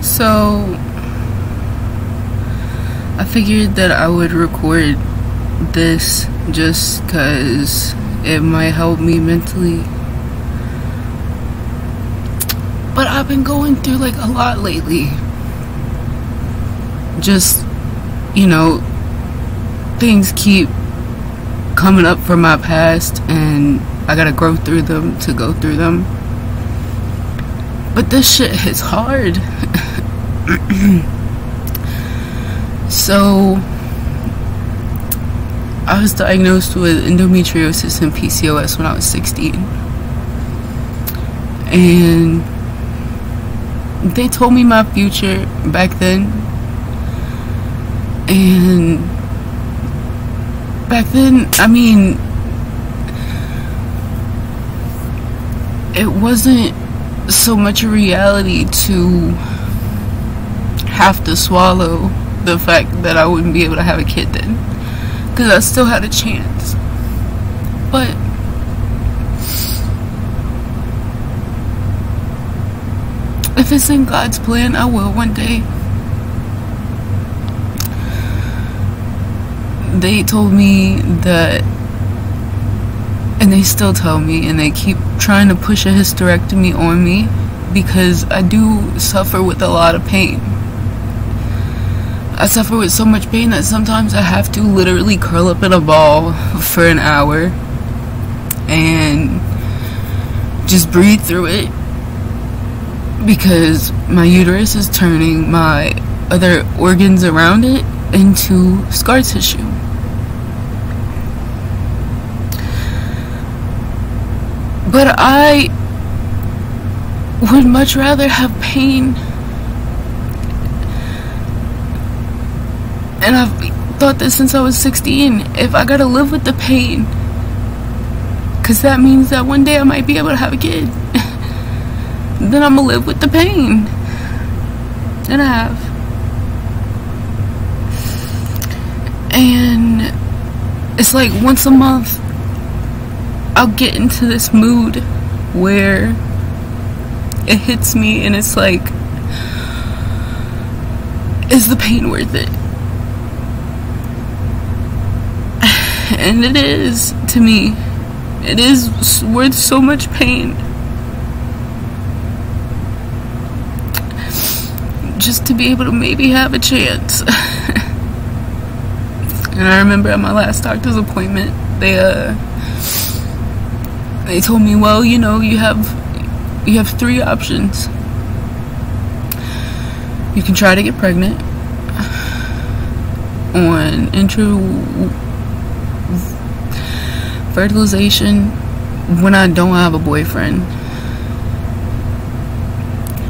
So I figured that I would record this just because it might help me mentally. But I've been going through like a lot lately. Just, you know, things keep coming up from my past and I gotta grow through them to go through them. But this shit hits hard. So I was diagnosed with endometriosis and PCOS when I was 16. And they told me my future back then. And back then, I mean, it wasn't so much a reality to have to swallow the fact that I wouldn't be able to have a kid then, because I still had a chance. But if it's in God's plan, I will one day. They told me that, and they still tell me, and they keep trying to push a hysterectomy on me because I do suffer with a lot of pain. I suffer with so much pain that sometimes I have to literally curl up in a ball for an hour and just breathe through it because my uterus is turning my other organs around it into scar tissue. But I would much rather have pain. And I've thought this since I was 16. If I gotta live with the pain, because that means that one day I might be able to have a kid, then I'm gonna live with the pain. And I have. And it's like once a month I'll get into this mood where it hits me and it's like, is the pain worth it? And it is, to me. It is worth so much pain. Just to be able to maybe have a chance. And I remember at my last doctor's appointment, they told me, well, you know, you have 3 options. You can try to get pregnant on fertilization when I don't have a boyfriend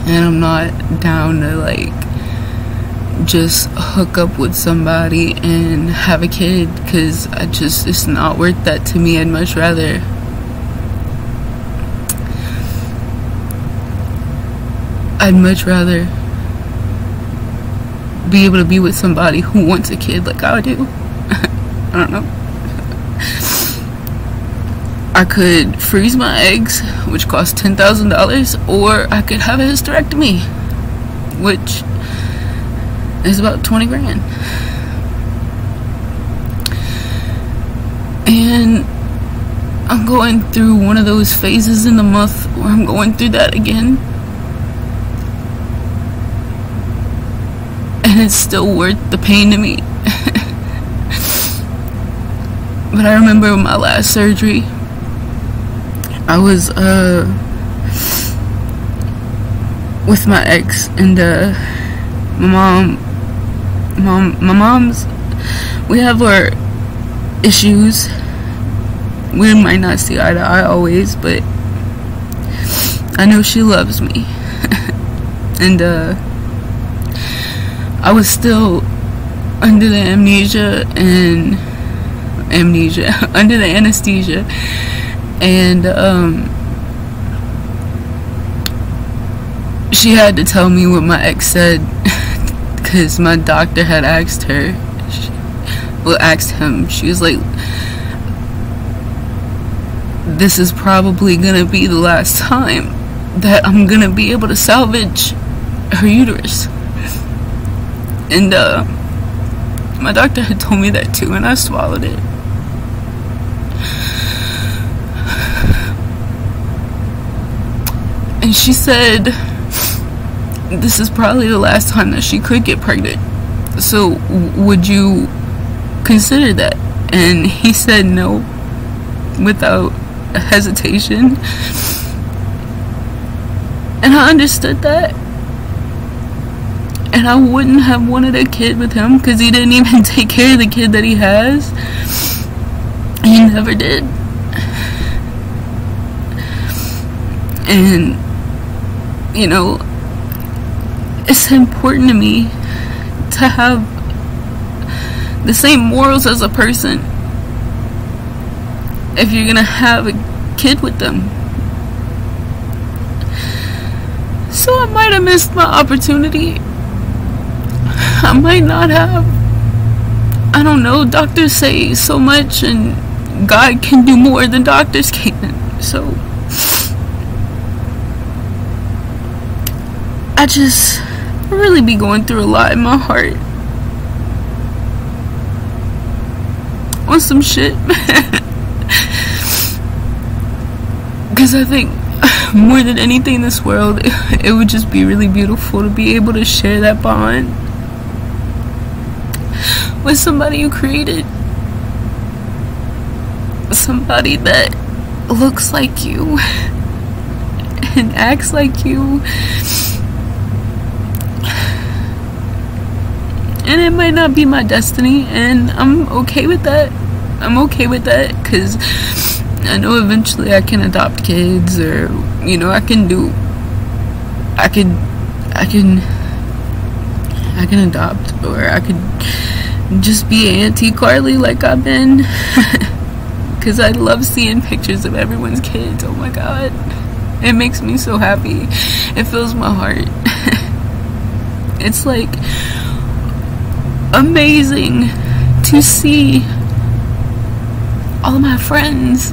and I'm not down to like just hook up with somebody and have a kid, because it's not worth that to me. I'd much rather be able to be with somebody who wants a kid like I do. I don't know. I could freeze my eggs, which costs $10,000, or I could have a hysterectomy, which is about 20 grand. And I'm going through one of those phases in the month where I'm going through that again. And it's still worth the pain to me. But I remember my last surgery, I was with my ex, and my mom's, we have our issues. We might not see eye to eye always, but I know she loves me. And I was still under the under the anesthesia, and she had to tell me what my ex said, because my doctor had asked him. She was like, this is probably gonna be the last time that I'm gonna be able to salvage her uterus. And my doctor had told me that too, and I swallowed it. And she said this is probably the last time that she could get pregnant. So would you consider that? And he said no, without hesitation. And I understood that. And I wouldn't have wanted a kid with him, because he didn't even take care of the kid that he has. He never did. And, you know, it's important to me to have the same morals as a person if you're gonna have a kid with them. So I might have missed my opportunity. I might not have. I don't know. Doctors say so much, and God can do more than doctors can. So I really be going through a lot in my heart on some shit. Because I think more than anything in this world, it would just be really beautiful to be able to share that bond with somebody you created. Somebody that looks like you and acts like you. And it might not be my destiny, and I'm okay with that. I'm okay with that, because I know eventually I can adopt kids, or, you know, I can adopt, or I could just be Auntie Carlie like I've been. Because I love seeing pictures of everyone's kids. Oh my god, it makes me so happy. It fills my heart. It's like amazing to see all of my friends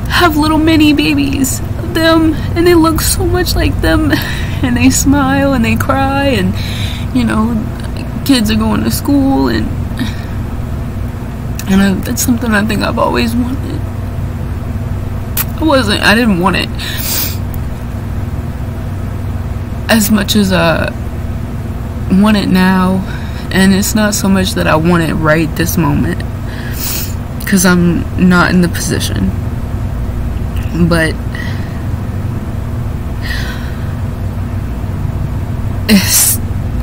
have little mini babies of them, and they look so much like them, and they smile and they cry, and, you know, kids are going to school, and that's something I think I've always wanted. I didn't want it as much as I want it now. And it's not so much that I want it right this moment, because I'm not in the position. But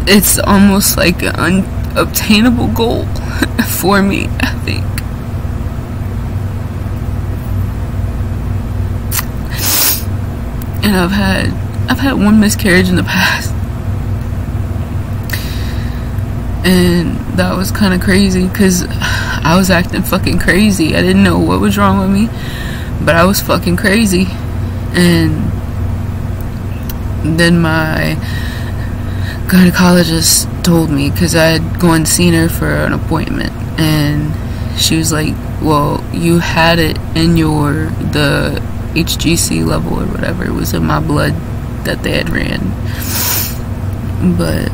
it's almost like an unobtainable goal for me, I think. And I've had one miscarriage in the past. And that was kind of crazy, because I was acting fucking crazy. I didn't know what was wrong with me, but I was fucking crazy. And then my gynecologist told me, because I had gone and seen her for an appointment, and she was like, well, you had it in the HGC level or whatever. It was in my blood that they had ran. But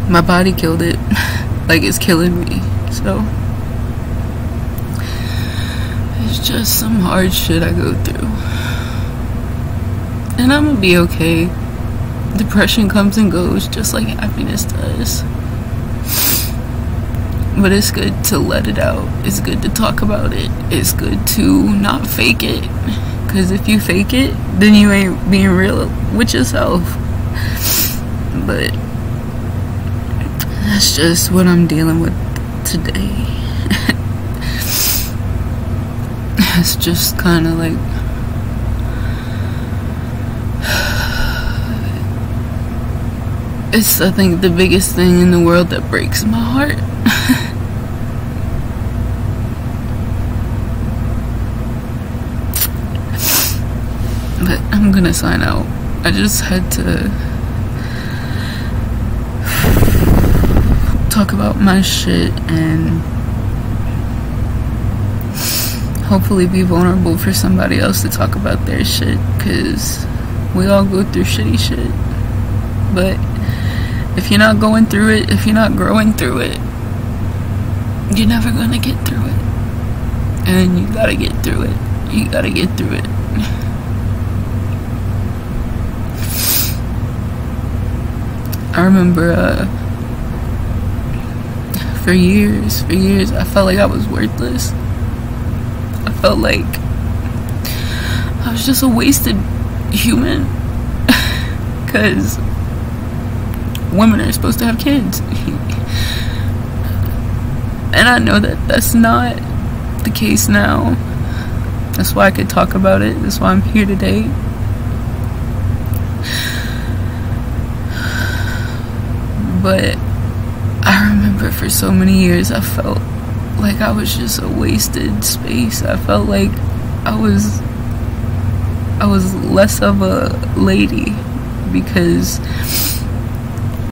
my body killed it. Like, it's killing me. So it's just some hard shit I go through, and I'm gonna be okay. Depression comes and goes just like happiness does, but it's good to let it out. It's good to talk about it. It's good to not fake it, because if you fake it, then you ain't being real with yourself. But that's just what I'm dealing with today. It's just kind of like, it's, I think, the biggest thing in the world that breaks my heart. But I'm gonna sign out. I just had to talk about my shit and hopefully be vulnerable for somebody else to talk about their shit, because We all go through shitty shit. But if you're not going through it, if you're not growing through it, you're never gonna get through it. And you gotta get through it. You gotta get through it. I remember for years, I felt like I was worthless. I felt like I was just a wasted human. Because women are supposed to have kids. And I know that that's not the case now. That's why I could talk about it. That's why I'm here today. But I remember for so many years I felt like I was just a wasted space. I felt like I was less of a lady because